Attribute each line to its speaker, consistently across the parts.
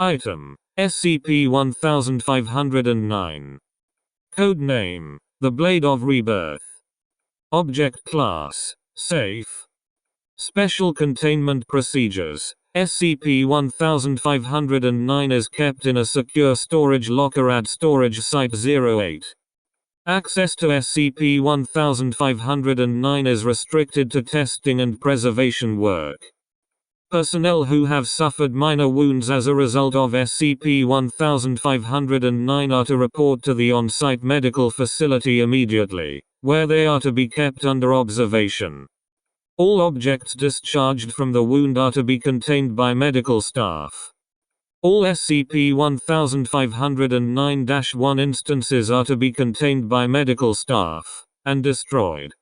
Speaker 1: Item: SCP-1509. Code name: The Blade of Rebirth. Object class: Safe. Special containment procedures: SCP-1509 is kept in a secure storage locker at Storage Site 08. Access to SCP-1509 is restricted to testing and preservation work. Personnel who have suffered minor wounds as a result of SCP-1509 are to report to the on-site medical facility immediately, where they are to be kept under observation. All objects discharged from the wound are to be contained by medical staff. All SCP-1509-1 instances are to be contained by medical staff, and destroyed.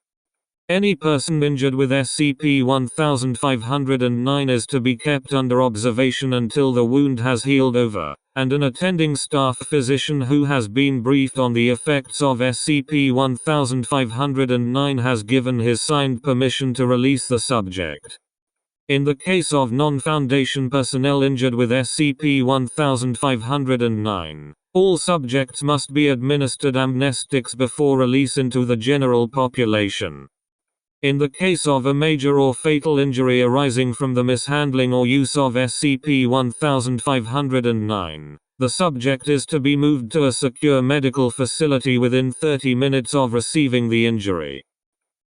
Speaker 1: Any person injured with SCP-1509 is to be kept under observation until the wound has healed over, and an attending staff physician who has been briefed on the effects of SCP-1509 has given his signed permission to release the subject. In the case of non-Foundation personnel injured with SCP-1509, all subjects must be administered amnestics before release into the general population. In the case of a major or fatal injury arising from the mishandling or use of SCP-1509, the subject is to be moved to a secure medical facility within 30 minutes of receiving the injury.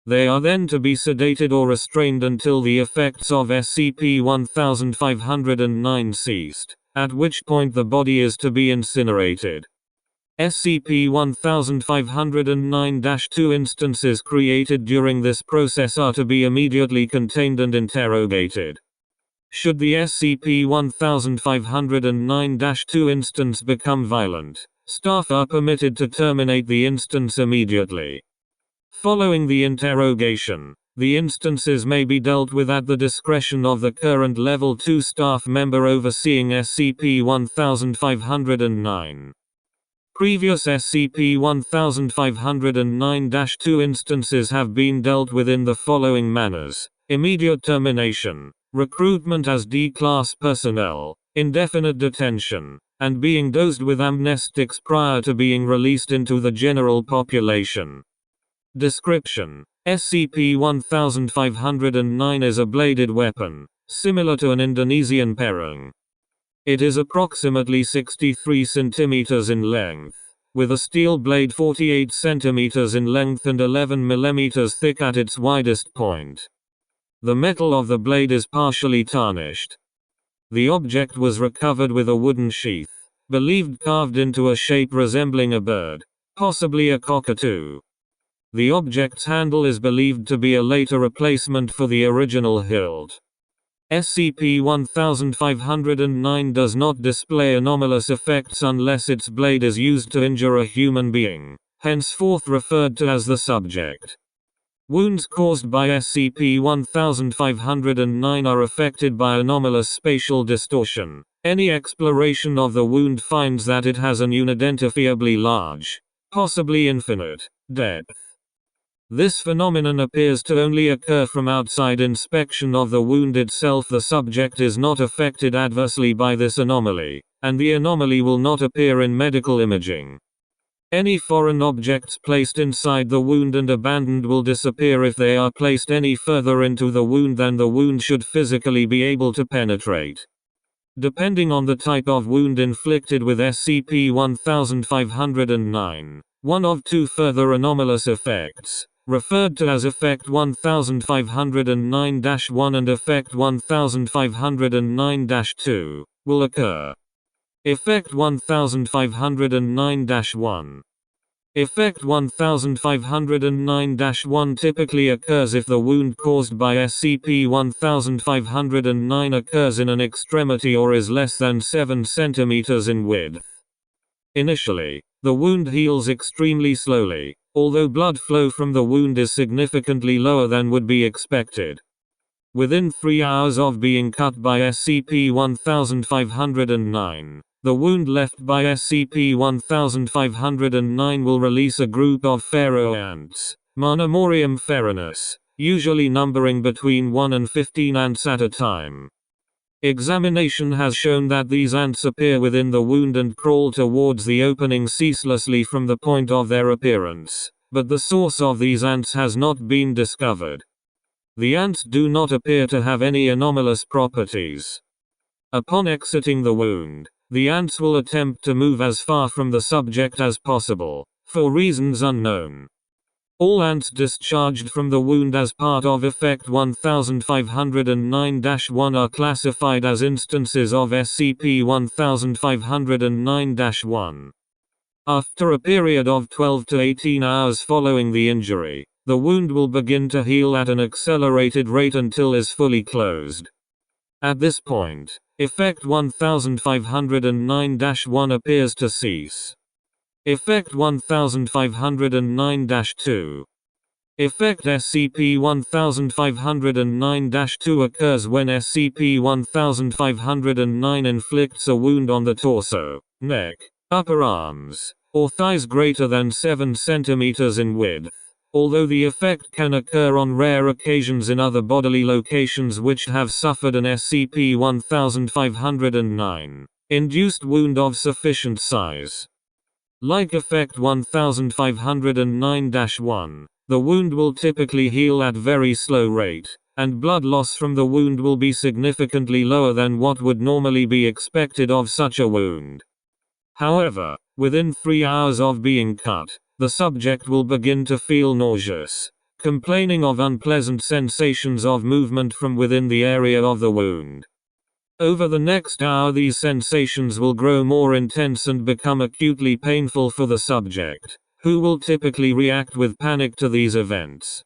Speaker 1: They are then to be sedated or restrained until the effects of SCP-1509 ceased, at which point the body is to be incinerated. SCP-1509-2 instances created during this process are to be immediately contained and interrogated. Should the SCP-1509-2 instance become violent, staff are permitted to terminate the instance immediately. Following the interrogation, the instances may be dealt with at the discretion of the current Level 2 staff member overseeing SCP-1509. Previous SCP-1509-2 instances have been dealt with in the following manners: immediate termination, recruitment as D-Class personnel, indefinite detention, and being dosed with amnestics prior to being released into the general population. Description: SCP-1509 is a bladed weapon, similar to an Indonesian perang. It is approximately 63 cm in length, with a steel blade 48 cm in length and 11 mm thick at its widest point. The metal of the blade is partially tarnished. The object was recovered with a wooden sheath, believed carved into a shape resembling a bird, possibly a cockatoo. The object's handle is believed to be a later replacement for the original hilt. SCP-1509 does not display anomalous effects unless its blade is used to injure a human being, henceforth referred to as the subject. Wounds caused by SCP-1509 are affected by anomalous spatial distortion. Any exploration of the wound finds that it has an unidentifiably large, possibly infinite, depth. This phenomenon appears to only occur from outside inspection of the wound itself. The subject is not affected adversely by this anomaly, and the anomaly will not appear in medical imaging. Any foreign objects placed inside the wound and abandoned will disappear if they are placed any further into the wound than the wound should physically be able to penetrate. Depending on the type of wound inflicted with SCP-1509, one of two further anomalous effects, referred to as Effect 1509-1 and Effect 1509-2, will occur. Effect 1509-1. Effect 1509-1 typically occurs if the wound caused by SCP-1509 occurs in an extremity or is less than 7 cm in width. Initially, the wound heals extremely slowly, although blood flow from the wound is significantly lower than would be expected. Within 3 hours of being cut by SCP-1509, the wound left by SCP-1509 will release a group of pharaoh ants, Monomorium ferinus, usually numbering between 1 and 15 ants at a time. Examination has shown that these ants appear within the wound and crawl towards the opening ceaselessly from the point of their appearance, but the source of these ants has not been discovered. The ants do not appear to have any anomalous properties. Upon exiting the wound, the ants will attempt to move as far from the subject as possible, for reasons unknown. All ants discharged from the wound as part of Effect 1509-1 are classified as instances of SCP-1509-1. After a period of 12 to 18 hours following the injury, the wound will begin to heal at an accelerated rate until is fully closed. At this point, Effect 1509-1 appears to cease. Effect 1509-2. Effect SCP-1509-2 occurs when SCP-1509 inflicts a wound on the torso, neck, upper arms, or thighs greater than 7 cm in width, although the effect can occur on rare occasions in other bodily locations which have suffered an SCP-1509 induced wound of sufficient size. Like Effect 1509-1, the wound will typically heal at very slow rate, and blood loss from the wound will be significantly lower than what would normally be expected of such a wound. However, within 3 hours of being cut, the subject will begin to feel nauseous, complaining of unpleasant sensations of movement from within the area of the wound. Over the next hour, these sensations will grow more intense and become acutely painful for the subject, who will typically react with panic to these events.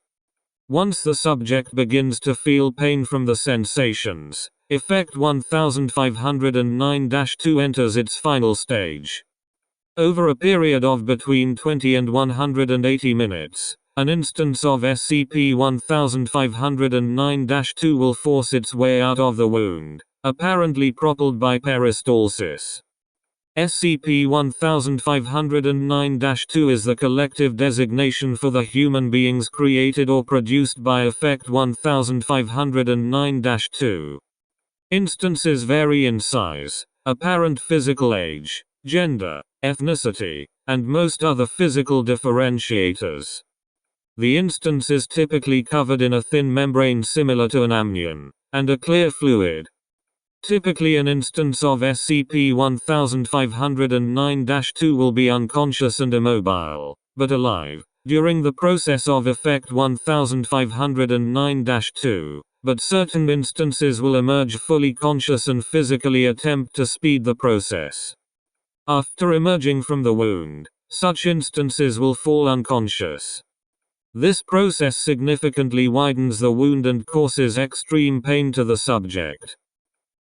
Speaker 1: Once the subject begins to feel pain from the sensations, Effect 1509-2 enters its final stage. Over a period of between 20 and 180 minutes, an instance of SCP-1509-2 will force its way out of the wound, apparently propelled by peristalsis. SCP-1509-2 is the collective designation for the human beings created or produced by Effect 1509-2. Instances vary in size, apparent physical age, gender, ethnicity, and most other physical differentiators. The instance is typically covered in a thin membrane similar to an amnion, and a clear fluid. Typically an instance of SCP-1509-2 will be unconscious and immobile, but alive, during the process of Effect 1509-2, but certain instances will emerge fully conscious and physically attempt to speed the process. After emerging from the wound, such instances will fall unconscious. This process significantly widens the wound and causes extreme pain to the subject.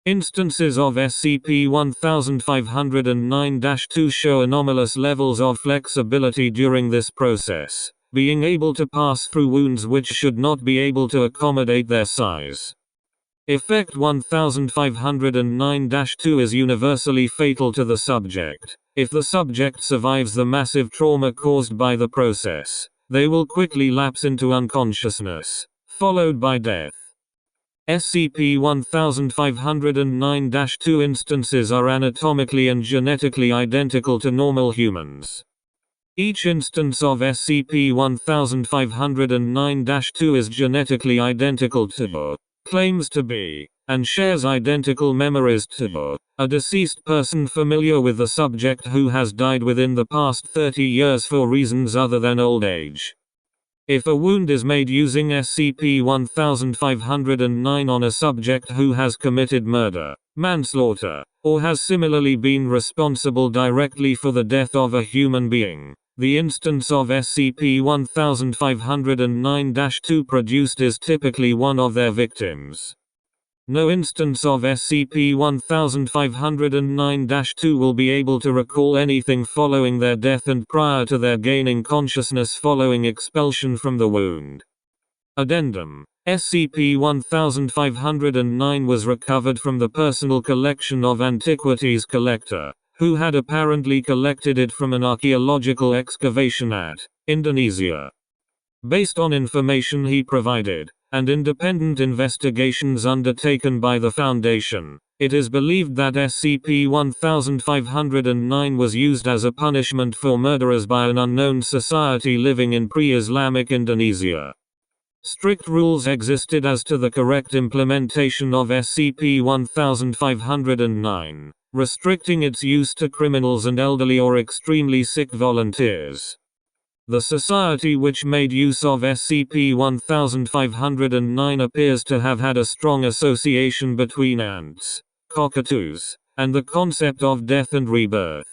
Speaker 1: Instances of SCP-1509-2 show anomalous levels of flexibility during this process, being able to pass through wounds which should not be able to accommodate their size. Effect 1509-2 is universally fatal to the subject. If the subject survives the massive trauma caused by the process, they will quickly lapse into unconsciousness, followed by death. SCP-1509-2 instances are anatomically and genetically identical to normal humans. Each instance of SCP-1509-2 is genetically identical to, claims to be, and shares identical memories to, a deceased person familiar with the subject who has died within the past 30 years for reasons other than old age. If a wound is made using SCP-1509 on a subject who has committed murder, manslaughter, or has similarly been responsible directly for the death of a human being, the instance of SCP-1509-2 produced is typically one of their victims. No instance of SCP-1509-2 will be able to recall anything following their death and prior to their gaining consciousness following expulsion from the wound. Addendum: SCP-1509 was recovered from the personal collection of antiquities collector, who had apparently collected it from an archaeological excavation at Indonesia. Based on information he provided, and independent investigations undertaken by the Foundation, it is believed that SCP-1509 was used as a punishment for murderers by an unknown society living in pre-Islamic Indonesia. Strict rules existed as to the correct implementation of SCP-1509, restricting its use to criminals and elderly or extremely sick volunteers. The society which made use of SCP-1509 appears to have had a strong association between ants, cockatoos, and the concept of death and rebirth.